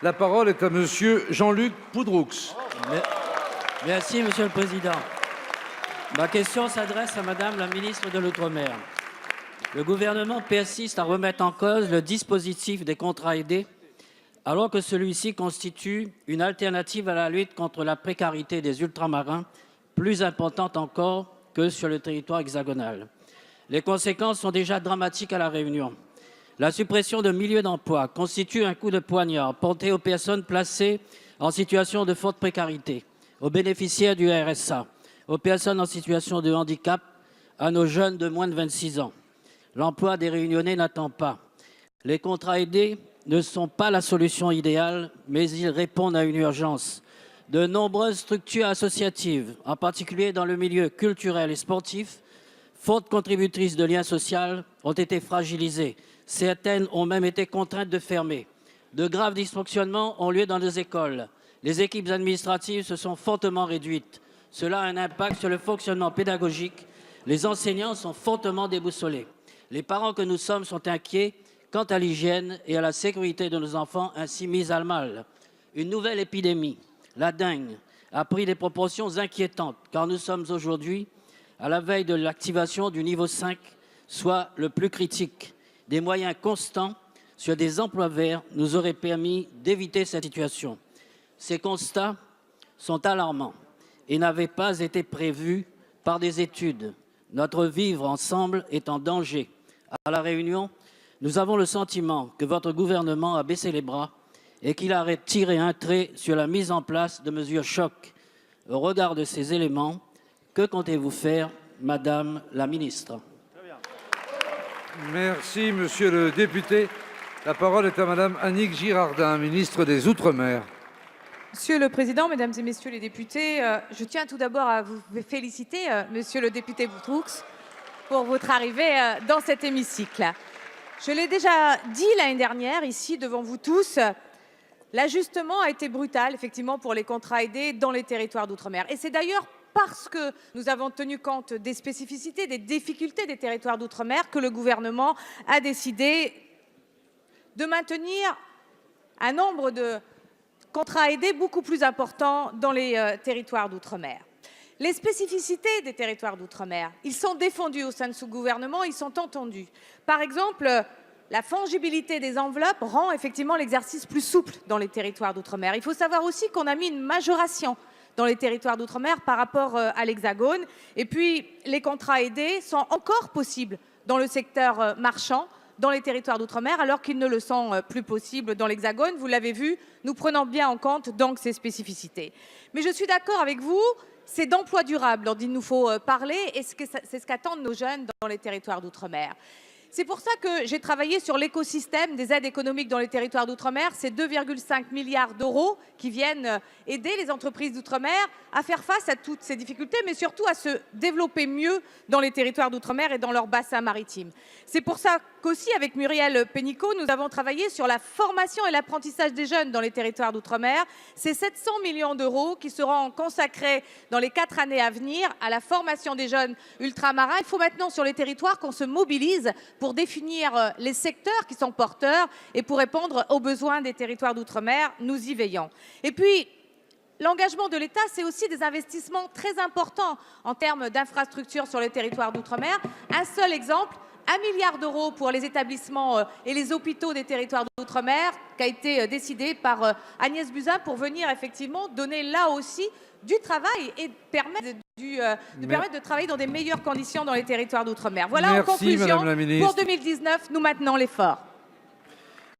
La parole est à monsieur Jean-Luc Poudroux. Merci, Monsieur le Président. Ma question s'adresse à Madame la ministre de l'Outre-mer. Le gouvernement persiste à remettre en cause le dispositif des contrats aidés, alors que celui-ci constitue une alternative à la lutte contre la précarité des ultramarins, plus importante encore que sur le territoire hexagonal. Les conséquences sont déjà dramatiques à La Réunion. La suppression de milliers d'emplois constitue un coup de poignard porté aux personnes placées en situation de forte précarité, aux bénéficiaires du RSA, aux personnes en situation de handicap, à nos jeunes de moins de 26 ans. L'emploi des Réunionnais n'attend pas. Les contrats aidés ne sont pas la solution idéale, mais ils répondent à une urgence. De nombreuses structures associatives, en particulier dans le milieu culturel et sportif, fortes contributrices de liens sociaux, ont été fragilisées. Certaines ont même été contraintes de fermer. De graves dysfonctionnements ont lieu dans nos écoles. Les équipes administratives se sont fortement réduites. Cela a un impact sur le fonctionnement pédagogique. Les enseignants sont fortement déboussolés. Les parents que nous sommes sont inquiets quant à l'hygiène et à la sécurité de nos enfants ainsi mis à mal. Une nouvelle épidémie, la dengue, a pris des proportions inquiétantes car nous sommes aujourd'hui à la veille de l'activation du niveau 5, soit le plus critique. Des moyens constants sur des emplois verts nous auraient permis d'éviter cette situation. Ces constats sont alarmants et n'avaient pas été prévus par des études. Notre vivre ensemble est en danger. À La Réunion, nous avons le sentiment que votre gouvernement a baissé les bras et qu'il a tiré un trait sur la mise en place de mesures chocs. Au regard de ces éléments, que comptez-vous faire, Madame la ministre? Merci, monsieur le député. La parole est à madame Annick Girardin, ministre des Outre-mer. Monsieur le Président, Mesdames et Messieurs les députés, je tiens tout d'abord à vous féliciter, Monsieur le député Poudroux, pour votre arrivée dans cet hémicycle. Je l'ai déjà dit l'année dernière, ici, devant vous tous, l'ajustement a été brutal, effectivement, pour les contrats aidés dans les territoires d'outre-mer. Et c'est d'ailleurs parce que nous avons tenu compte des spécificités, des difficultés des territoires d'outre-mer que le gouvernement a décidé de maintenir un nombre de contrats aidés beaucoup plus important dans les territoires d'outre-mer. Les spécificités des territoires d'outre-mer, ils sont défendus au sein de ce gouvernement, ils sont entendus. Par exemple, la fongibilité des enveloppes rend effectivement l'exercice plus souple dans les territoires d'outre-mer. Il faut savoir aussi qu'on a mis une majoration dans les territoires d'outre-mer par rapport à l'Hexagone. Et puis, les contrats aidés sont encore possibles dans le secteur marchand, dans les territoires d'outre-mer, alors qu'ils ne le sont plus possibles dans l'Hexagone. Vous l'avez vu, nous prenons bien en compte donc ces spécificités. Mais je suis d'accord avec vous, c'est d'emploi durable dont il nous faut parler et c'est ce qu'attendent nos jeunes dans les territoires d'outre-mer. C'est pour ça que j'ai travaillé sur l'écosystème des aides économiques dans les territoires d'outre-mer. C'est 2,5 milliards d'euros qui viennent aider les entreprises d'outre-mer à faire face à toutes ces difficultés, mais surtout à se développer mieux dans les territoires d'outre-mer et dans leur bassin maritime. C'est pour ça qu'aussi, avec Muriel Pénicaud, nous avons travaillé sur la formation et l'apprentissage des jeunes dans les territoires d'outre-mer. C'est 700 millions d'euros qui seront consacrés dans les 4 années à venir à la formation des jeunes ultramarins. Il faut maintenant sur les territoires qu'on se mobilise pour définir les secteurs qui sont porteurs et pour répondre aux besoins des territoires d'outre-mer. Nous y veillons. Et puis, l'engagement de l'État, c'est aussi des investissements très importants en termes d'infrastructures sur les territoires d'outre-mer. Un seul exemple, 1 milliard d'euros pour les établissements et les hôpitaux des territoires d'outre-mer, qui a été décidé par Agnès Buzyn pour venir effectivement donner là aussi du travail et permettre de travailler dans des meilleures conditions dans les territoires d'outre-mer. Voilà, Merci, en conclusion, Madame la ministre. pour 2019, nous maintenons l'effort.